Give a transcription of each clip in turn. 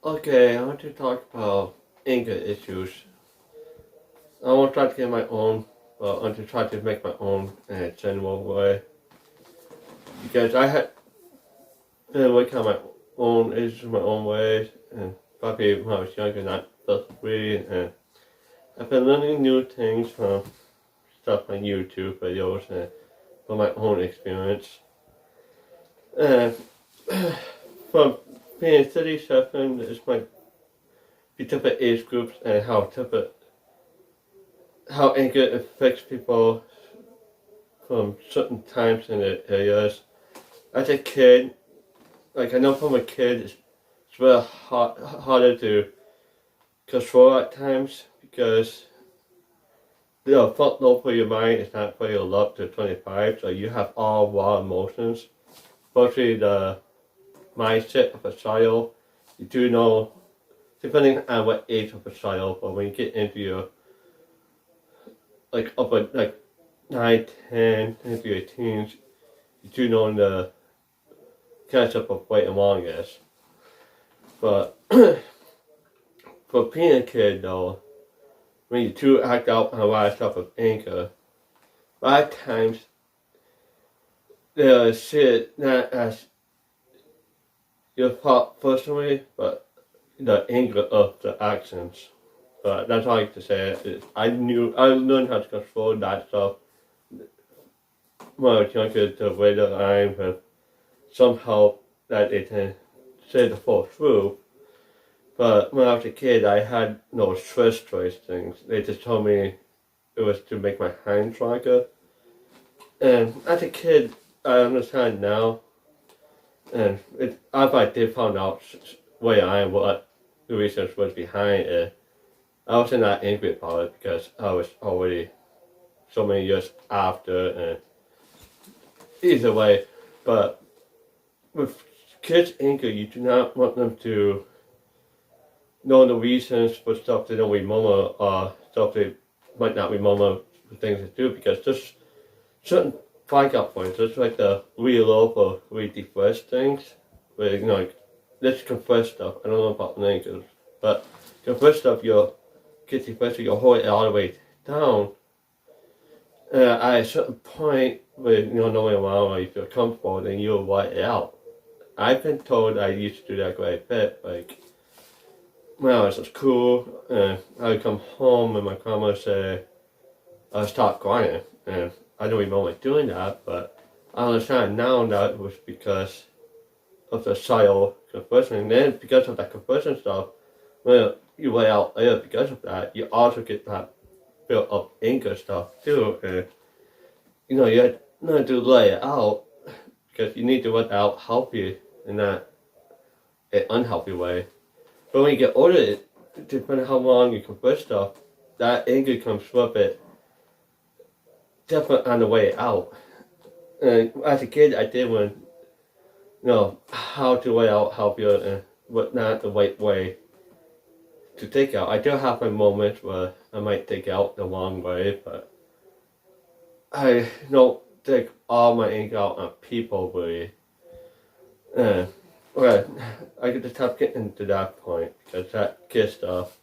Okay, I want to talk about anger issues. I want to try to get my own, but I want to try to make my own in a general way. Because I had been working on my own issues my own ways, and probably when I was younger, not felt free, and I've been learning new things from stuff on YouTube videos and from my own experience. And from being 37, it's my the different age groups and how anger affects people from certain times in the areas. As a kid, like I know from a kid, it's really harder to control at times because front lobe for your mind is not fully up to 25, so you have all raw emotions, especially the mindset of a child. You do know, depending on what age of a child, but when you get into your upper like 9, 10, into your teens, you do know the concept of right and wrong is. But for being a kid though, when you do act out on a lot of stuff of anger, a lot of times they'll see it not as your fault personally, but the anger of the actions. But that's all I have to say. I learned how to control that stuff when I was younger to way that I'm with some help that they can say the full truth. But when I was a kid, I had no stress choice things. They just told me it was to make my hand stronger. And as a kid, I understand now. And after I did find out where I am, what the research was behind it, I wasn't that angry about it because I was already so many years after. And either way, but with kids' anger, you do not want them to know the reasons for stuff they don't remember or stuff they might not remember for things to do because there's certain flag-out points, just like the reload or re-defresh things, where like, let's compress stuff. I don't know about names, but compress stuff, you'll get defresh, you'll hold it all the way down. At a certain point, where no way around, or you feel comfortable, then you'll let it out. I've been told I used to do that quite a bit, like when I was at school, I would come home and my grandma would say, stop crying. And I don't remember doing that, but I understand now that it was because of the child conversion. And then because of that conversion stuff, when you lay out later because of that, you also get that built up anger stuff too. And you have to lay it out because you need to let out healthy and not an unhealthy way. But when you get older, depending on how long you convert stuff, that anger comes with it different on the way out. And as a kid, I did learn, how to lay out healthier and what not the right way to take out. I do have my moments where I might take out the wrong way, but I don't take all my anger out on people really. Okay, I could just have getting to that point because that kid stuff.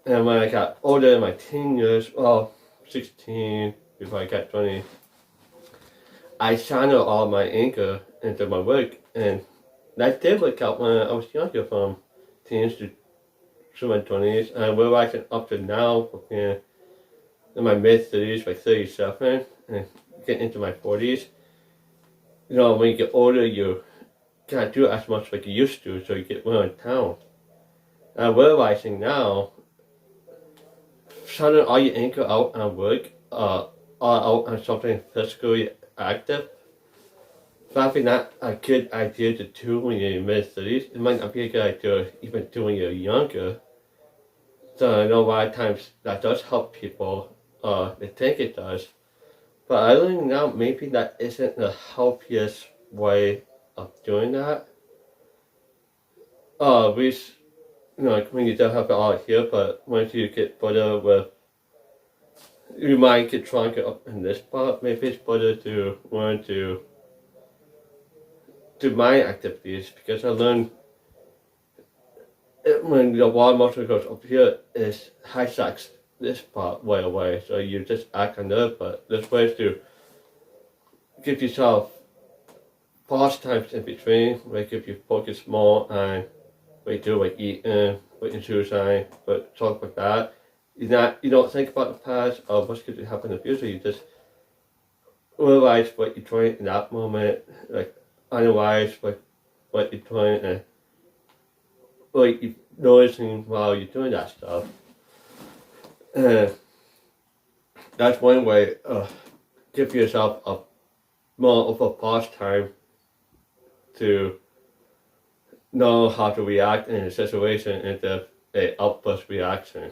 And when I got older in my teen years, 16, before I got 20, I channeled all my anger into my work. And that did work out when I was younger, from teens to my 20s. And we're rising up to now, in my mid 30s, like 37, and getting into my 40s. When you get older, you can't do as much like you used to, so you get wear down. And we're realizing now, channeling all your anger out on work, or out on something physically active, probably not a good idea to do when you're in your mid-30s. It might not be a good idea even do when you're younger. So I know a lot of times that does help people, they think it does. But I learn now maybe that isn't the healthiest way of doing that. Like when you don't have it all here, but once you get better with, you might get stronger up in this part, maybe it's better to learn to do my activities, because I learned when the water motion goes up here, it hijacks this part way away, so you just act on it, but there's ways to give yourself pause times in between, like if you focus more on what you do, like eating, putting shoes on, but talk about that. You don't think about the past or what's going to happen in the future, you just realize what you're doing in that moment, like analyze what you're doing and like you're noticing while you're doing that stuff. And that's one way give yourself a more of a pause time to know how to react in a situation instead of a outburst reaction.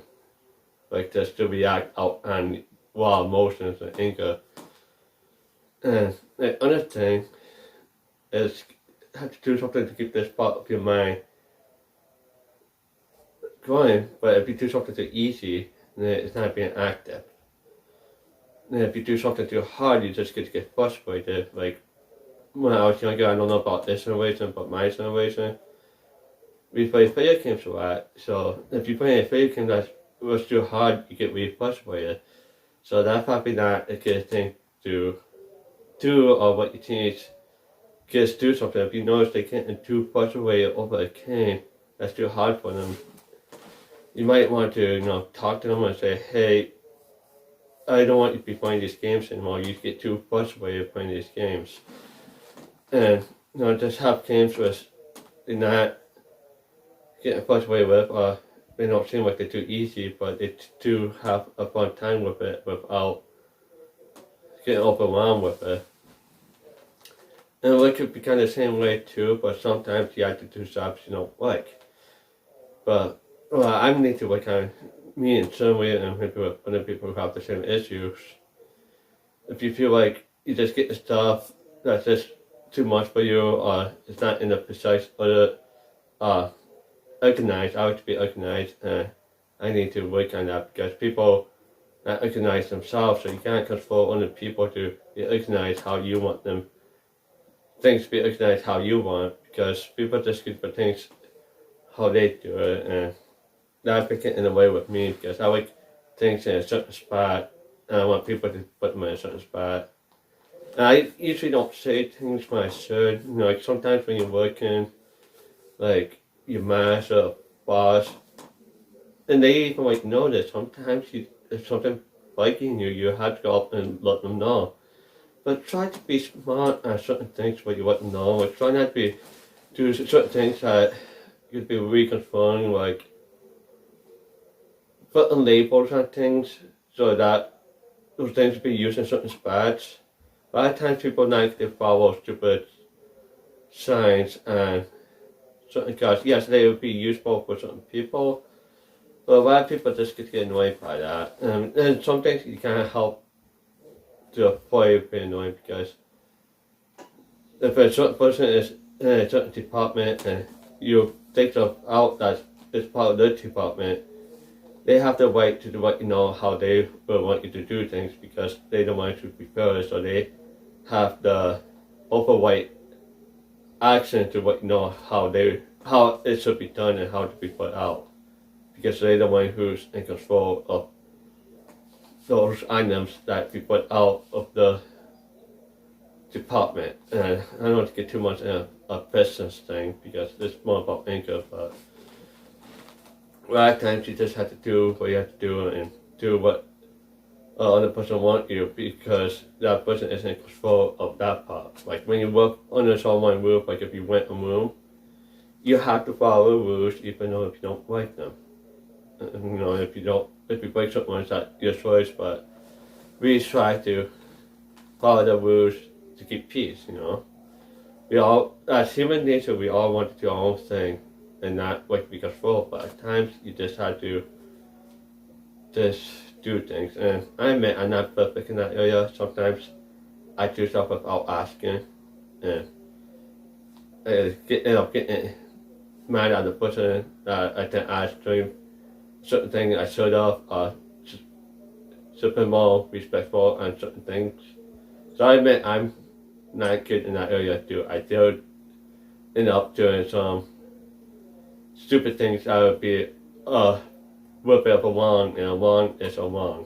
Like just to react out on raw emotions and anger. And the other thing is have to do something to keep this part of your mind going, but if you do something too easy, then it's not being active. And if you do something too hard, you just get frustrated. Like when I was younger, I don't know about this generation, but my generation, we play video games a lot. So if you play a video game that was too hard, you get really frustrated. So that's probably not a good thing to do, or what you teach kids do something. If you notice they getting too frustrated over a game that's too hard for them, you might want to, talk to them and say, hey, I don't want you to be playing these games anymore. You get too frustrated playing these games. And, just have games where you're not getting frustrated with, or they don't seem like they're too easy, but they do have a fun time with it without getting overwhelmed with it. And it could be kind of the same way too, but sometimes you have to do jobs you don't like. But, I need to work on me in some way and maybe with other people who have the same issues. If you feel like you just get the stuff that's just too much for you, or it's not in a precise order, organized, I like to be organized, and I need to work on that because people not organize themselves, so you can't control other people to be organized how you want them. Things to be organized how you want, because people just get for things how they do it, and that became in a way with me because I like things in a certain spot, and I want people to put them in a certain spot. And I usually don't say things when I should. Like sometimes when you're working, like your master or boss, and they even know this. Sometimes if something biting you, you have to go up and let them know. But try to be smart on certain things where you let them know. Like try not to do certain things that could be really concerning, like putting labels on things so that those things will be used in certain spots. A lot of times people like to follow stupid signs and certain cards. Yes, they would be useful for certain people, but a lot of people just get annoyed by that. And some things you can't help to avoid being annoyed because if a certain person is in a certain department and you take stuff out that is part of their department, they have the right to let you know how they will want you to do things because they don't want you to be fair, so they have the overweight action to let you know how it should be done and how to be put out, because they're the one who's in control of those items that be put out of the department. And I don't want to get too much in a business thing because it's more about income, but a lot of times you just have to do what you have to do and do what other person wants you because that person is in control of that part. Like when you work under someone's roof, like if you rent a room, you have to follow the rules even though if you don't like them. If you break something, it's not your choice, but we try to follow the rules to keep peace, We all, as human nature, we all want to do our own thing and not like be controlled, but at times you just have to just do things. And I admit I'm not perfect in that area. Sometimes I do stuff without asking, and getting mad at the person that I didn't ask during certain things I should have, should be more respectful on certain things. So I admit I'm not good in that area too. I did end up doing some stupid things that would be a little bit of a wrong, and a wrong is a wrong.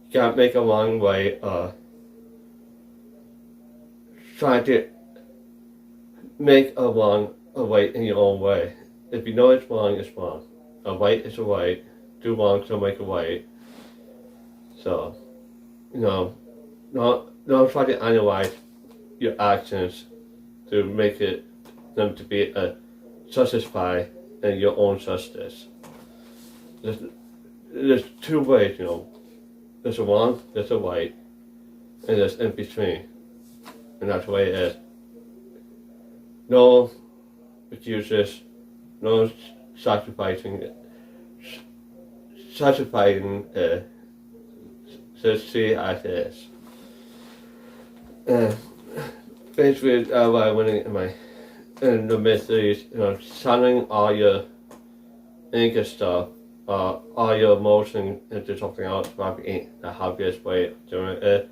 You can't make a wrong way try to make a wrong a right in your own way. If you know it's wrong, it's wrong. A right is a right. Do wrong to make a right. So, don't try to analyze your actions to make them to be satisfied in your own justice. There's two ways, There's a wrong, there's a right, and there's in between. And that's the way it is. No excuses, no sacrificing just see it as it is. Basically, what I went in the mysteries, channeling all your anger stuff, all your emotion into something else probably ain't the happiest way of doing it.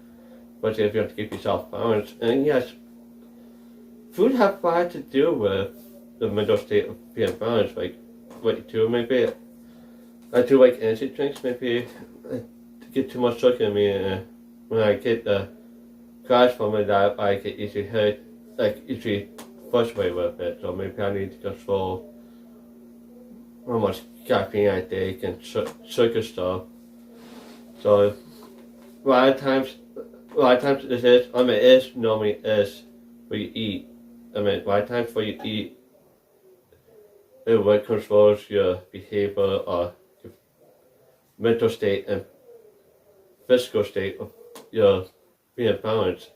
But if you have to keep yourself balanced, and yes, food has a lot to do with the mental state of being balanced. Like what you do, maybe I do like energy drinks. Maybe I get too much sugar in me, and when I get the crash from it, that I get easily frustrated with it. So maybe I need to control how much caffeine I take and sugar stuff. So a lot of times it is normally is what you eat. A lot of times what you eat, it what controls your behavior or your mental state and physical state of your being balanced.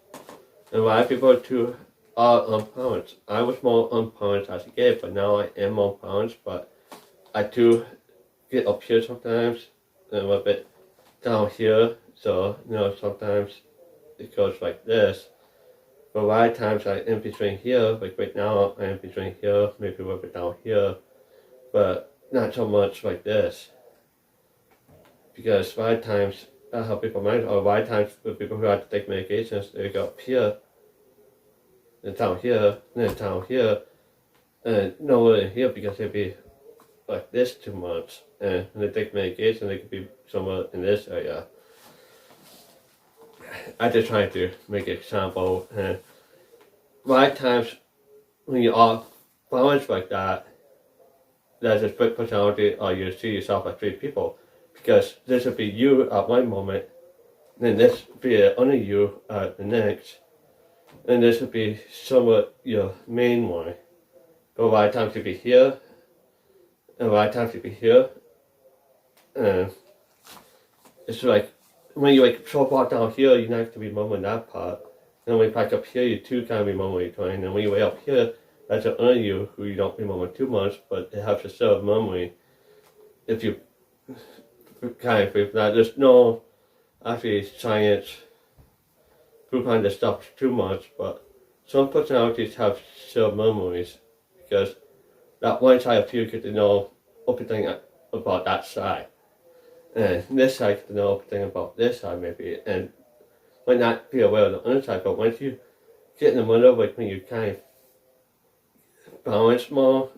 And a lot of people too are unbalanced. I was more unbalanced as a kid, but now I am more balanced. But I do get up here sometimes and a little bit down here. So sometimes it goes like this. But a lot of times I'm in between here, like right now I'm in between here, maybe a little bit down here, but not so much like this. Because a lot of times I help people manage, or a lot of times with people who have to take medications, they go up here, then down here, and then down here, and nowhere in here because they'd be like this too much. And when they take medication, they could be somewhere in this area. I just try to make an example. And a lot of times when you are balanced like that, there's a split personality, or you see yourself as three people. Because this would be you at one moment, then this would be another you at the next, and this would be somewhat your main one. But a lot of times you'd be here, and a lot of times you'd be here, and it's like, when you so far down here, you're not going to be mumbling that part. And when you back up here, you too kind of be mumbling trying. And when you're way up here, that's another you who you don't be mumbling too much, but it helps to serve memory. If you kind of prove that, there's no actually science proof on this stuff too much, but some personalities have served memories because that one side of you get to know everything about that side. And this side get to know everything about this side maybe, and might not be aware of the other side, but once you get in the middle, like when you kind of balance more,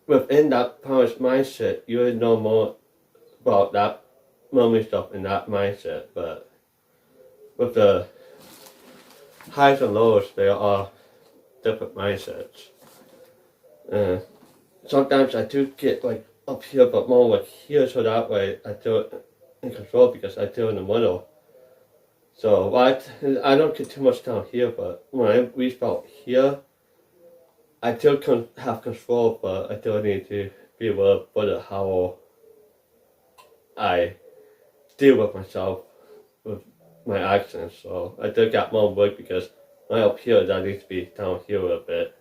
within that balanced mindset, you would know more about that memory stuff in that mindset. But with the highs and lows, there are different mindsets. Sometimes I do get like up here, but more like here, so that way I do it in control because I do it in the middle. So I don't get too much down here, but when I reach about here, I still have control, but I still need to be aware of how I deal with myself, with my actions. So I do get more work because when I'm up here, that needs to be down here a bit.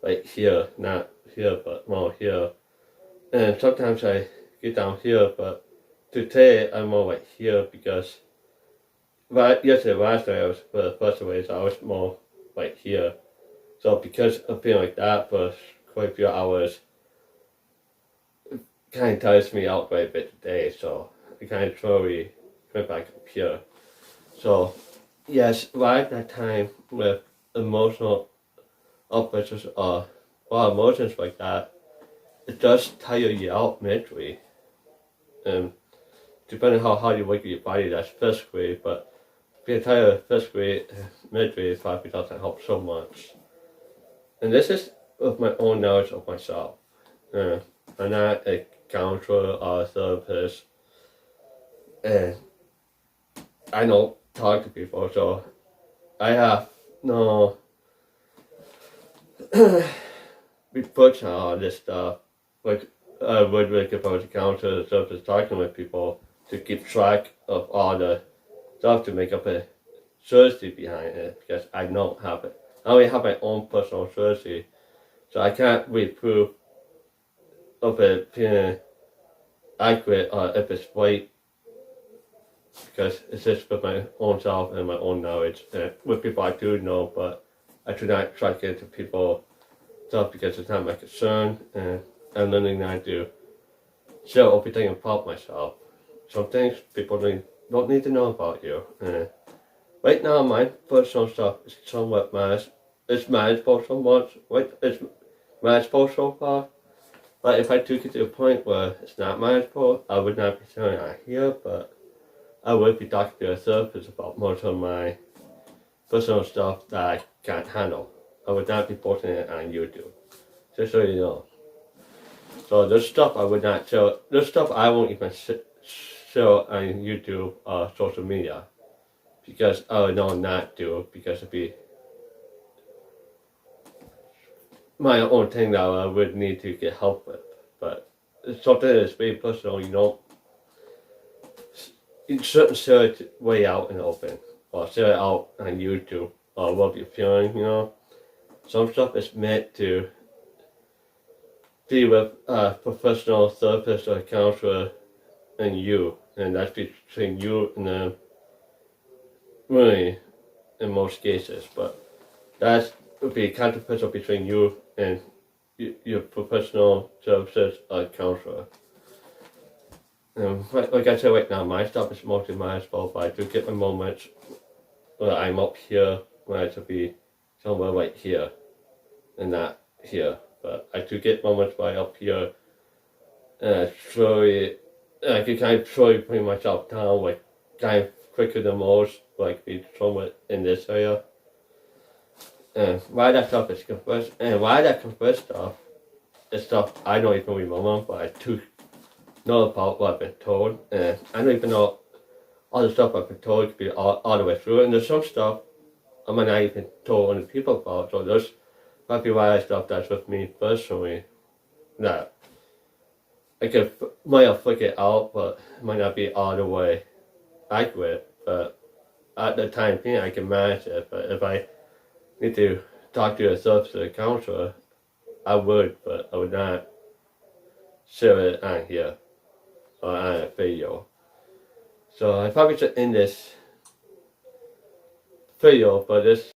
Like here, not here, but more here. And sometimes I get down here, but today I'm more like here because yesterday, last night, I was for the first ways, I was more like here. So because of being like that for quite a few hours, it kind of tires me out quite a bit today. So I kind of slowly went back up here. So yes, right at that time with emotional outbursts or emotions like that, it does tire you out mentally. Depending how hard you work with your body, that's physically, but being tired physically, mentally probably doesn't help so much. And this is of my own knowledge of myself. I'm not a counselor or a therapist, and I don't talk to people, so I have no reflection on all this stuff. Like I would like if I was a counselor or therapist talking with people to keep track of all the stuff to make up a strategy behind it, because I don't have it. I only have my own personal strategy, so I can't really prove of it being accurate or if it's right, because it's just with my own self and my own knowledge. And with people I do know, but I do not try to get into people stuff because it's not my concern, and I'm learning not to share everything about myself. Some things people don't need to know about you. Right now, my personal stuff is somewhat it's manageable somewhat. It's manageable so far. But if I do get to a point where it's not manageable, I would not be sharing it here, but I would be talking to a therapist about most of my personal stuff that I can't handle. I would not be posting it on YouTube, just so you know. So there's stuff I would not show. There's stuff I won't even show on YouTube or social media, because I would know not to, because it'd be my own thing that I would need to get help with. But it's something that's very personal. You shouldn't share it way out in the open, or share it out on YouTube, or what you're feeling. Some stuff is meant to be with a professional therapist or counselor and you, and that's between you and them, really, in most cases. But that would be confidential between you and your professional services or counselor. Like I said, right now, my stuff is mostly manageable, but I do get my moments where I'm up here, when I should be somewhere right here, and not here. But I do get moments where I'm up here, and I can kind of slowly bring myself down, like kind of quicker than most, like be somewhere in this area. And why that stuff is confessed, and why that confessed stuff is stuff I don't even remember, but I do know about what I've been told, and I don't even know all the stuff I've been told to be all the way through, and there's some stuff I might not even told other people about, so there's probably why stuff that's with me personally that I might have figured it out, but it might not be all the way accurate, but at the time being I can manage it. But if I need to talk to a therapist or a counselor, I would, but I would not share it on here or on a video. So I probably should end this video, but this